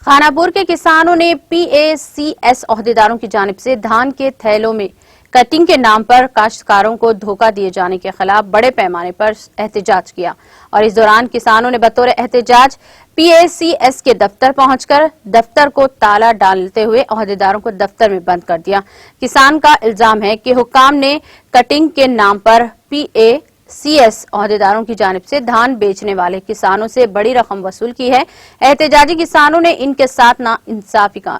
खानापुर के किसानों ने PACS ओहदेदारों की जानिब से धान के थैलों में कटिंग के नाम पर काश्तकारों को धोखा दिए जाने के खिलाफ बड़े पैमाने पर एहतजाज किया और इस दौरान किसानों ने बतौर एहतजाज PACS के दफ्तर पहुंचकर दफ्तर को ताला डालते हुए ओहदेदारों को दफ्तर में बंद कर दिया। किसान का इल्जाम है कि हुक्काम ने कटिंग के नाम पर PACS ओहदेदारों की जानिब से धान बेचने वाले किसानों से बड़ी रकम वसूल की है। एहतजाजी किसानों ने इनके साथ नाइंसाफी का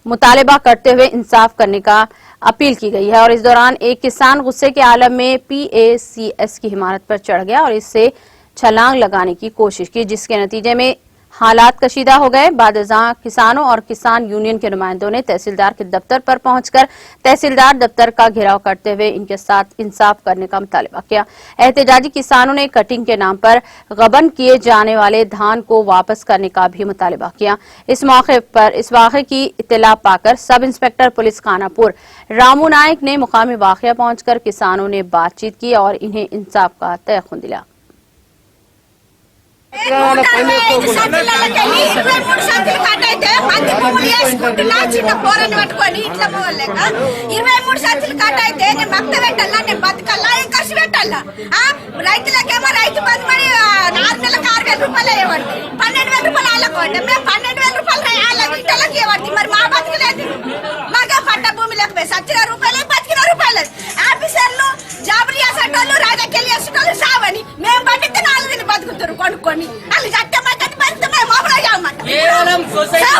मुतालबा करते हुए इंसाफ करने का अपील की गई है और इस दौरान एक किसान गुस्से के आलम में PACS की इमारत पर चढ़ गया और इससे छलांग लगाने की कोशिश की, जिसके नतीजे में हालात कशीदा हो गए। बादशाह किसानों और किसान यूनियन के नुमाइंदों ने तहसीलदार के दफ्तर पर पहुंचकर तहसीलदार दफ्तर का घेराव करते हुए इनके साथ इंसाफ करने का मुतालबा किया। एहतजाजी किसानों ने कटिंग के नाम पर गबन किए जाने वाले धान को वापस करने का भी मुतालबा किया। इस मौके पर इस वाक़े की इत्तला पाकर sub inspector police Khanapur Ramu Naik ने मुकामी वाक़या पहुंचकर किसानों ने बातचीत की और इन्हें इंसाफ का तयख्खुन दिला। కేవలం సొసైటీ